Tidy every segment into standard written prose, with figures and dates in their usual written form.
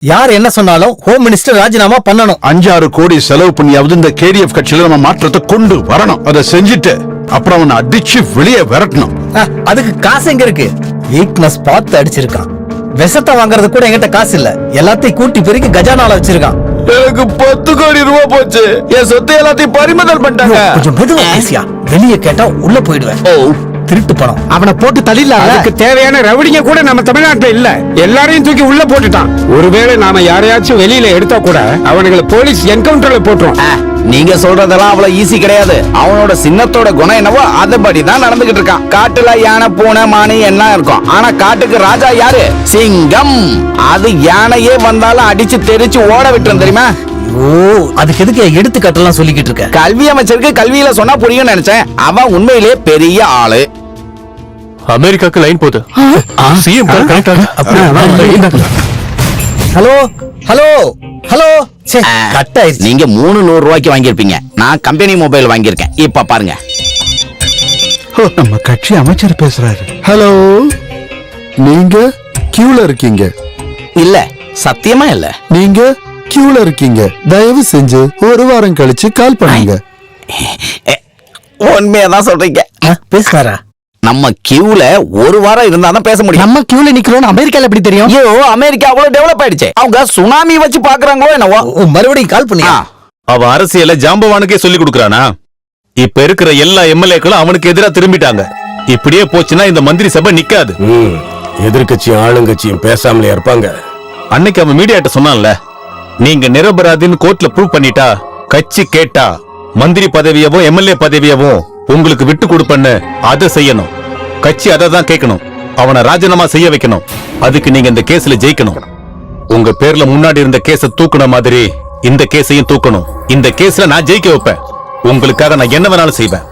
யார் என்ன சொன்னாலும் ஹோம் மினிஸ்டர் ராஜினாமா பண்ணணும். 5-6 கோடி செலவு பண்ணியாவது இந்த KDF கட்சியில நம்ம மாற்றத்தை கொண்டு வரணும். அதை செஞ்சுட்டு அப்புறம் அவனை அடிச்சு வெளியே விரட்டணும். அதுக்கு காசு எங்க இருக்கு? வீக்னஸ் பார்த்து அடிச்சிருக்கான். விஷத்தை வாங்குறது கூட என்கிட்ட காசு இல்ல. எல்லாத்தையும் கூட்டி பெருக்கி கஜானால வச்சிருக்கான். எனக்கு 10 கோடி ரூபாய் போச்சு. என் சொத்து எல்லாத்தையும் பறிமுதல் பண்ணிட்டாங்க. கொஞ்சம் மெதுவா பேசியா, வெளியே கேட்டா உள்ள போயிடுவேன். திருட்டு பணம். அவனை போட்டு தள்ளிடலாம். அதுக்கு தேவையான ரவுடிங்க கூட நம்ம தமிழ்நாட்டுல இல்ல. எல்லாரையும் தூக்கி உள்ள போட்டுட்டான். ஒருவேளை நாம யாரையாச்சும் வெளியில எடுத்தா கூட அவனுங்களை போலீஸ் என்கவுண்டர்ல போட்டுரும். நீங்க சொல்றதெல்லாம் அவ்வளவு ஈஸி கிடையாது. அவனோட சின்னத்தோட குணம் என்னவோ அதபடிதான் நடந்துகிட்டு இருக்கான். காட்டுல யானை பூனை மானி எல்லாம் இருக்கும். ஆனா காட்டுக்கு ராஜா யாரு? சிங்கம். அது யானையே வந்தாலும் அடிச்சு தெரிச்சு ஓட விட்டுரும் தெரியுமா? ஓ, அதுக்கு எதுக்கு எடுத்துக்காட்டெல்லாம் சொல்லிக்கிட்டு இருக்க? கல்வி அமைச்சருக்கு கல்வியில சொன்னா புரியும் நினைச்சேன். அவன் உண்மையிலே பெரிய ஆளு. அமெரிக்காக்கு லைன் போகுது. சிஎம் கனெக்ட் ஆகுது. Hello hello hello. கட் ஆயிடுச்சு. நீங்க 300 ரூபாய்க்கு வாங்கியிருப்பீங்க. நான் கம்பெனி மொபைல் வாங்கியிருக்கேன். இப்ப பாருங்க. நம்ம கட்சி அமைச்சர் பேசுறாரு. ஹலோ, நீங்க கியூல இருக்கீங்க? இல்ல, சத்தியமா இல்ல. நீங்க கியூல இருக்கீங்க. தயவு செஞ்சு ஒரு வாரம் கழிச்சு கால் பண்ணுங்க. உண்மையாதான் சொல்றீங்க. பேசுறாரா? நம்ம கியூல ஒரு வாரம் இருந்தாதான் பேச முடியும். நம்ம கியூல நிக்கிறோம். அமெரிக்கால எப்படி தெரியும்? ஐயோ, அமெரிக்கா அவ்வளவு டெவலப் ஆயிடுச்சு. அவங்க சுனாமி வச்சு பாக்குறாங்களோ என்னவோ. மறுபடியும் கால் பண்ணியா? அவ அரசியல ஜாம்பவானுக்கே சொல்லி கொடுக்கறானா? இப்ப இருக்கிற எல்லா எம்எல்ஏக்களும் அவனுக்கு எதிரா திரும்பிட்டாங்க. இப்படியே போச்சுன்னா இந்த மந்திரி சபை நிக்காது. எதிர்கட்சியும் ஆளுங்கட்சியும் பேசாமலே இருப்பாங்க. அன்னைக்கு அவன் மீடியாட்ட சொன்னான்ல, நீங்க நிரபராதின்னு கோர்ட்ல ப்ரூவ் பண்ணிட்டா கட்சி கேட்டா மந்திரி பதவியவும் எம்எல்ஏ பதவியவும் உங்களுக்கு விட்டு கொடுப்பன்னு அதை செய்யணும். கட்சி அதை தான் கேட்கணும். அவனை ராஜினாமா செய்ய வைக்கணும். அதுக்கு நீங்க இந்த கேஸ்ல ஜெயிக்கணும். உங்க பேர்ல முன்னாடி இருந்த கேஸ தூக்குன மாதிரி இந்த கேஸையும் தூக்கணும். இந்த கேஸ்ல நான் ஜெயிக்க வைப்பேன். உங்களுக்காக நான் என்ன வேணாலும் செய்வேன்.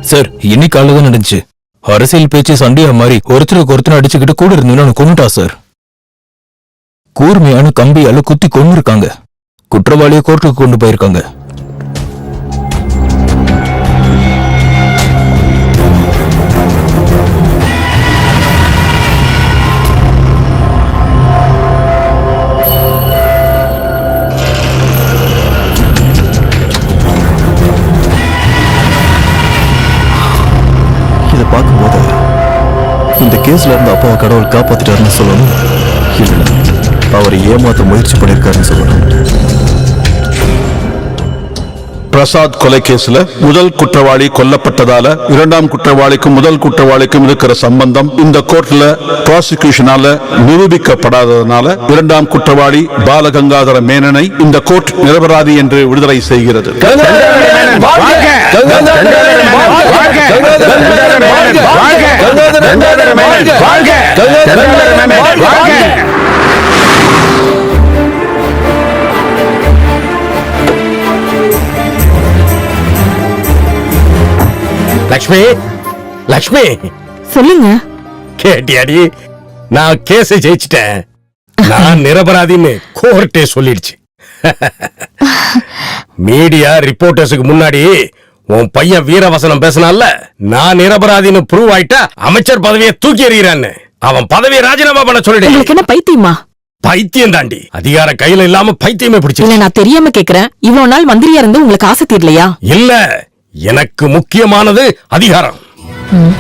சார், இன்னைக்கு காலையில தான் நடந்துச்சு. அரசியல் பேச்சு சண்டையா மாதிரி ஒருத்தருக்கு ஒருத்தர் அடிச்சுக்கிட்டு கூட இருந்தீங்கன்னு கொண்டுட்டா சார். கூர்மையான கம்பியால குத்தி கொண்டு இருக்காங்க. குற்றவாளியை கோர்ட்டுக்கு கொண்டு போயிருக்காங்க. இதை பார்க்கும்போது இந்த கேஸ்ல இருந்து அப்பாவை கடவுள் காப்பாத்திட்டாருன்னு சொல்லணும். இல்ல, அவரை ஏமாத்த முயற்சி பண்ணிருக்காருன்னு சொல்லணும். பிரசாத் கொலை கேஸ்ல முதல் குற்றவாளி கொல்லப்பட்டதால இரண்டாம் குற்றவாளிக்கும் முதல் குற்றவாளிக்கும் இருக்கிற சம்பந்தம் இந்த கோர்ட்ல ப்ராசிக்யூஷனால நிரூபிக்கப்படாததனால இரண்டாம் குற்றவாளி பாலகங்காதர மேனனை இந்த கோர்ட் நிரபராதி என்று விடுதலை செய்கிறது. லக்ஷ்மி, லக்ஷ்மி, சொல்லுங்க. கேட்டியாடி? நான் கேஸ் ஜெயிச்சிட்டேன். நான் நிரபராதின்னு கோர்ட்டே சொல்லிடுச்சு. மீடியா ரிப்போர்ட்டர்ஸுக்கு முன்னாடி உன் பையன் வீரவசனம் பேசினால, நான் நிரபராதின்னு ப்ரூவ் ஆயிட்டா அமைச்சர் பதவியை தூக்கி எறிகிறான்னு அவன் பதவியை ராஜினாமா பண்ண சொல்லிடு. உங்களுக்கு என்ன பைத்தியமா? பைத்தியம் தாண்டி. அதிகார கையில இல்லாம பைத்தியமே பிடிச்சு. இல்ல, நான் தெரியாம கேக்குறேன். இவ்வளவு நாள் மந்திரியா இருந்து உங்களுக்கு ஆசை தீரலையா? இல்ல, எனக்கு முக்கியமானது அதிகாரம்,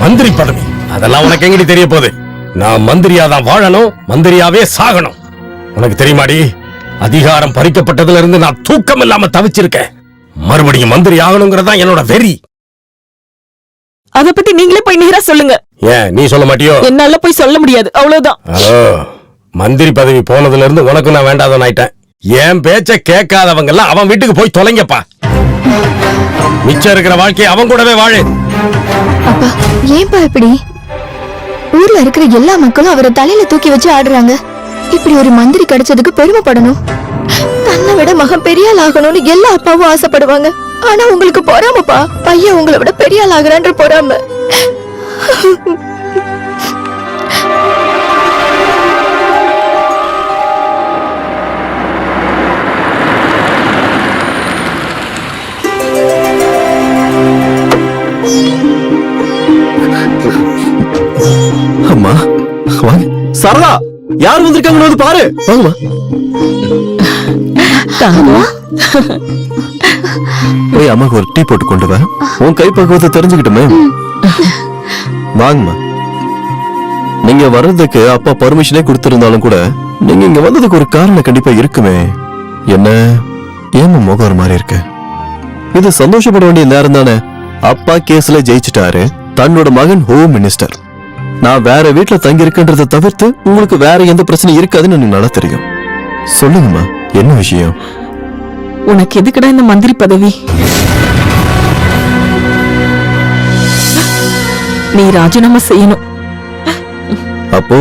மந்திரி பதவி. அதெல்லாம் உனக்கு எங்கடி தெரிய போகுது? நான் மந்திரியாதான் வாழணும், மந்திரியாவே சாகணும். உனக்கு தெரியுமாடி, அதிகாரம் பறிக்கப்பட்டதுல இருந்து நான் தூக்கம் இல்லாம தவிச்சிருக்கேன். மறுபடியும் மந்திரி ஆகணுங்கிறதா என்னோட வெறி. அத பத்தி நீங்களே போய் நேரா சொல்லுங்க. ஏன் நீ சொல்ல மாட்டியோ? என்னால போய் சொல்ல முடியாது, அவ்வளவுதான். மந்திரி பதவி போனதுல இருந்து உனக்கு நான் வேண்டாதவன் ஆயிட்டேன். என் பேச்ச கேட்காதவங்க எல்லாம் அவன் வீட்டுக்கு போய் தொலைங்கப்பா. மிச்சம் இருக்கிற வாழ்க்கையை அவன் கூடவே வாழு. அப்பா, ஏன்பா இப்படி? ஊர்ல இருக்கிற எல்லா மக்களும் அவரை தலையில தூக்கி வச்சு ஆடுறாங்க. இப்படி ஒரு மந்திரி கிடைச்சதுக்கு பெருமைப்படணும். தன்னை விட மகன் பெரிய ஆள் ஆகணும்னு எல்லா அப்பாவும் ஆசைப்படுவாங்க. ஆனா உங்களுக்கு பொறாமப்பா. பையன் உங்களை விட பெரிய ஆள் ஆகுறான்ற பொறாம. வாங்கம்மா வாங்க. சரதா, யார் வந்திருக்காங்கன்னு வந்து பாரு. வாங்கம்மா. போய் அம்மாக்கு ஒரு டீ போட்டு கொண்டு வா. உன் கை பக்குவத்தை தெரிஞ்சுக்கிட்டுமே. வாங்கம்மா. நீங்க வர்றதுக்கு அப்பா பர்மிஷனே கொடுத்திருந்தாலும் கூட நீங்க இங்க வந்ததுக்கு ஒரு காரணம் கண்டிப்பா இருக்குமே. என்ன ஏமா முகம் ஒரு மாதிரி இருக்கு? இது சந்தோஷப்பட வேண்டிய நேரம் தானே. அப்பா கேஸ்ல ஜெயிச்சிட்டாரு. தன்னோட மகன் ஹோம் மினிஸ்டர். நான் வேற வீட்டுல தங்கி இருக்கன்றதை தவிர்த்து உங்களுக்கு வேற எந்த பிரச்சனையும் இருக்காதுன்னு எனக்கு நல்லா தெரியும். சொல்லுங்கம்மா, என்ன விஷயம்? உனக்கு எதுக்குடா இந்த மந்திரி பதவி? நீ ராஜினாமா செய்யணும். அப்போ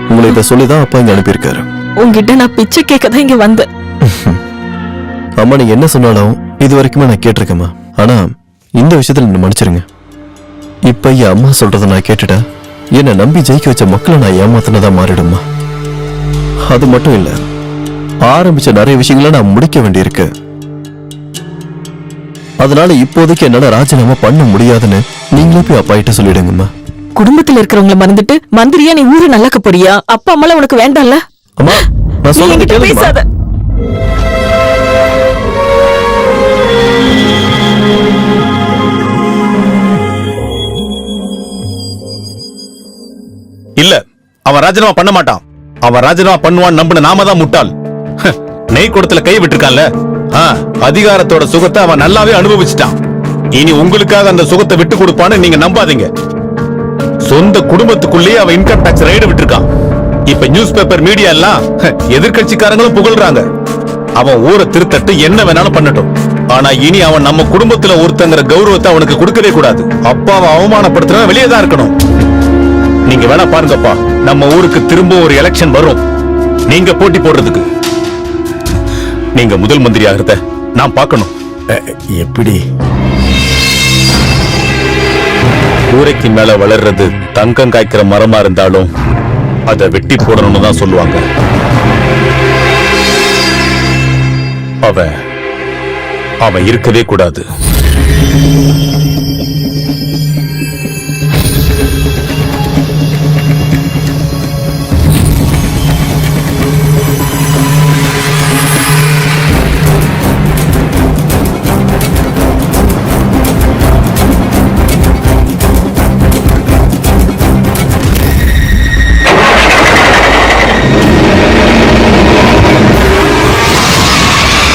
உங்களை இத சொல்லிதான் அப்பா இங்க அனுப்பியிருக்காரு. உங்ககிட்ட நான் பிச்சை கேட்க தான் இங்க வந்தேன். அம்மா நீங்க என்ன சொன்னாலும் இது வரைக்குமே நான் கேட்டிருக்கேம்மா. ஆனா இந்த விஷயத்துல என்ன மன்னிச்சிருங்க. இப்ப என் அம்மா சொல்றதை நான் கேட்டுட்டா என்னை நம்பி ஜெயிக்க வச்ச மக்களை நான் ஏமாத்தினதா மாறிடுமா. அது மட்டும் இல்ல, ஆரம்பிச்ச நிறைய விஷயங்களை நான் முடிக்க வேண்டியிருக்கு. அதனால இப்போதைக்கு என்னால ராஜினாமா பண்ண முடியாதுன்னு நீங்களே போய் அப்பா கிட்ட சொல்லிடுங்கம்மா. குடும்பத்துல இருக்கிறவங்களை மறந்துட்டு மந்திரியா நீ ஊரை நல்லாக்க போறியா? அப்பா அம்மால உனக்கு வேண்டாம்ல? அம்மா நான் சொல்றது கேளுங்கம்மா. பேசாத. இல்ல, அவன் ராஜினாமா பண்ண மாட்டான். அவன் ராஜினாமா பண்ணுவான் நம்பின நாம தான் முட்டாள். நெய் குடத்துல கை விட்டுருக்கான்ல. அதிகாரத்தோட சுகத்தை அவன் நல்லாவே அனுபவிச்சுட்டான். இனி உங்களுக்காக அந்த சுகத்தை விட்டு கொடுப்பான்னு நீங்க நம்பாதீங்க. சொந்த குடும்பத்துக்குள்ளேயே அவன் இன்கம் டாக்ஸ் ரைடு விட்டுருக்கான். இப்ப நியூஸ் பேப்பர் மீடியா எல்லாம் எதிர்கட்சிக்காரங்களும் புகழ்றாங்க. அவன் ஊரை திருத்தட்டு என்ன வேணாலும் பண்ணட்டும். ஆனா இனி அவன் நம்ம குடும்பத்துல ஒருத்தங்கிற கௌரவத்தை அவனுக்கு கொடுக்கவே கூடாது. அப்பாவை அவமானப்படுத்துறவன் வெளியே தான் இருக்கணும். நீங்க வேணா பாருங்கப்பா, நம்ம ஊருக்கு திரும்ப ஒரு எலெக்ஷன் வரும். நீங்க போட்டி போடுறதுக்கு நீங்க முதல் மந்திரி ஆகிறத நான் பார்க்கணும். எப்படி? கூரைக்கு மேல வளர்றது தங்கம் காய்க்கிற மரமா இருந்தாலும் அதை வெட்டி போடணும்னு தான் சொல்லுவாங்க. அவன் இருக்கவே கூடாது.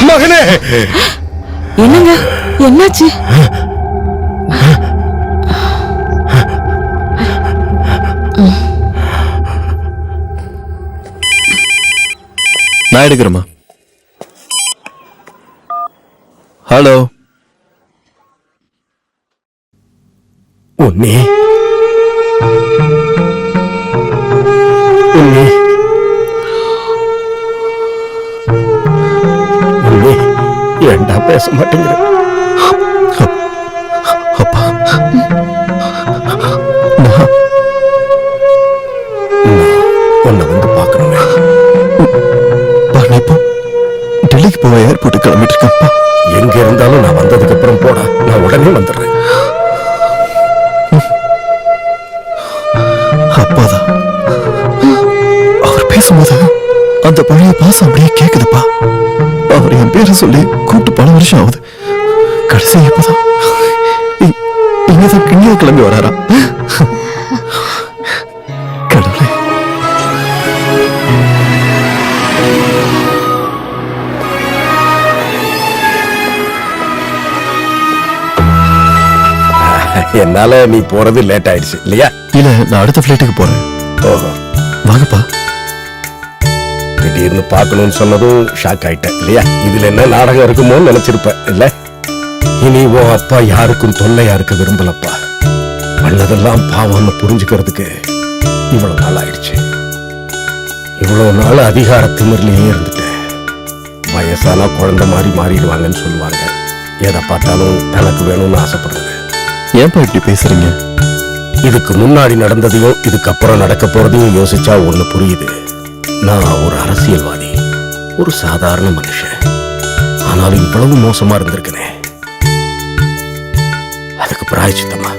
மகனே, என்னங்க என்னாச்சு? நான் எடுக்கிறேம்மா. ஹலோ உன்னி, உன்னி, உன்னி, ஏண்டா பேச மாட்டேங்கிற? அப்பா, நான் உன்னை வந்து பார்க்கணுமே. இப்போ டெல்லிக்கு போக ஏர்போர்ட்டு கிளம்பிட்டு இருக்கப்பா. எங்க இருந்தாலும் நான் வந்ததுக்கு அப்புறம் போடா, நான் உடனே வந்துடுறேன். அப்பாதான் அவர் பேசும்போது அந்த பழைய பாசம் அப்படியே கேக்குதுப்பா. அவர் என் பேரை சொல்லி கூப்பிட்டு பல வருஷம் ஆகுது. கடைசி இப்பதான் இங்கதான் இங்கே கிளம்பி வராரா. கடவுளே, என்னால நீ போறது லேட் ஆயிடுச்சு இல்லையா? இல்ல, நான் அடுத்த பிளைட்டுக்கு போறேன். ஓஹோ, வாங்கப்பா. திடீர்னு பார்க்கணும்னு சொன்னதும் ஷாக் ஆயிட்டேன் இல்லையா? இதுல என்ன நாடகம் இருக்குமோன்னு நினைச்சிருப்பேன் இல்ல? இனி உன் அப்பா யாருக்கும் தொல்லையா இருக்க விரும்பலப்பா. பண்ணதெல்லாம் பாவம்னு புரிஞ்சுக்கிறதுக்கு இவ்வளவு நாள் ஆயிடுச்சு. இவ்வளவு நாள் அதிகார திமிர்லயே இருந்துட்டேன். வயசானா குழந்தை மாதிரி மாறிடுவாங்கன்னு சொல்லுவாங்க. எதை பார்த்தாலும் தனக்கு வேணும்னு ஆசைப்படுறது. ஏன்பா இப்படி பேசுறீங்க? இதுக்கு முன்னாடி நடந்ததையும் இதுக்கப்புறம் நடக்க போறதையும் யோசிச்சா ஒண்ணு புரியுது. நான் ஒரு அரசியல்வாதி, ஒரு சாதாரண மனுஷன். ஆனாலும் இவ்வளவு மோசமா இருந்திருக்கனே. அதுக்கு பிராயச்சித்தமா,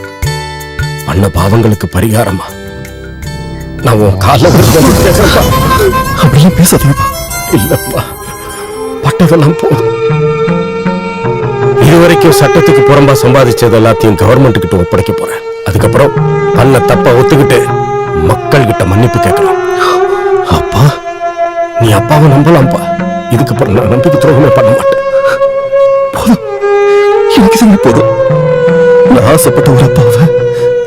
பண்ண பாவங்களுக்கு பரிகாரமா நான் உன் கால பேசுறப்பா. அப்படிலாம் பேசாதீங்கப்பா. இல்லப்பா, பட்டதெல்லாம் போதும். இதுவரைக்கும் சட்டத்துக்கு புறம்பா சம்பாதிச்சது எல்லாத்தையும் கவர்மெண்ட் கிட்ட ஒப்படைக்க போறேன். அதுக்கப்புறம் பண்ண தப்ப ஒத்துக்கிட்டு மக்கள் கிட்ட மன்னிப்பு கேட்கணும். அப்பா, நீ அப்பாவை நம்பலாம்ப்பா. இதுக்கப்புறம் நான் நம்பிக்கை துரோகமே பண்ண மாட்டேன். போதும், எனக்கு இதுவே போதும். நான் ஆசைப்பட்ட ஒரு அப்பாவை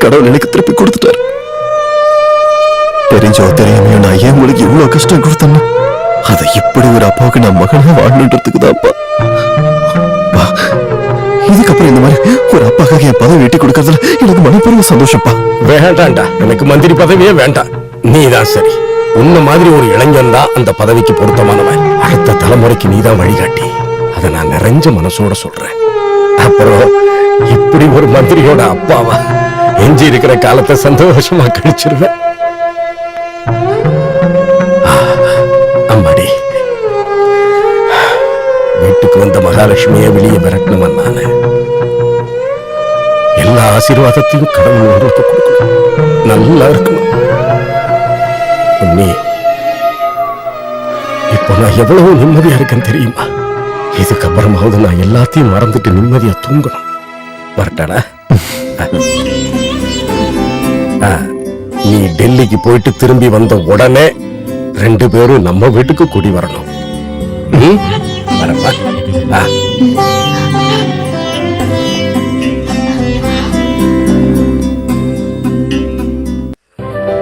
கடவுள் எனக்கு திருப்பி கொடுத்துட்டாரு. தெரிஞ்சோ தெரியாமையோ நான் ஏன் உங்களுக்கு இவ்வளவு கஷ்டம் கொடுத்தேன்னு அதை இப்படி ஒரு அப்பாவுக்கு நான் மகனா வாழணுன்றதுக்கு தான்ப்பா. இதுக்கப்புறம் இந்த மாதிரி ஒரு அப்பாக்காக என் பதவி வெட்டி கொடுக்கறதுல எனக்கு மனப்பூர்வ சந்தோஷப்பா. வேண்டாம்டா, எனக்கு மந்திரி பதவியே வேண்டாம். நீதான் சரி. உன்ன மாதிரி ஒரு இளைஞன் தான் அந்த பதவிக்கு பொருத்தமானவன். அடுத்த தலைமுறைக்கு நீதான் வழிகாட்டி. அதை நான் நிறைஞ்ச மனசோட சொல்றேன். அப்புறம் இப்படி ஒரு மந்திரியோட அப்பாவா எஞ்சி இருக்கிற காலத்தை சந்தோஷமா கழிச்சிருவேன். அம்மாடி, வீட்டுக்கு வந்த மகாலட்சுமியை வெளியே விரட்டணுமன் நானு. எல்லா ஆசீர்வாதத்தையும் கடவுள் உங்களுக்கு கொடுக்கணும். நல்லா இருக்கணும். நீ இப்ப நான் எவ்வளவு நிம்மதியா இருக்கேன்னு தெரியுமா? இதுக்கப்புறமாவது நான் எல்லாத்தையும் மறந்துட்டு நிம்மதியா தூங்கணும். வரட்டாடா. நீ டெல்லிக்கு போயிட்டு திரும்பி வந்த உடனே 2 பேரும் நம்ம வீட்டுக்கு குடி வரணும். வரப்பா.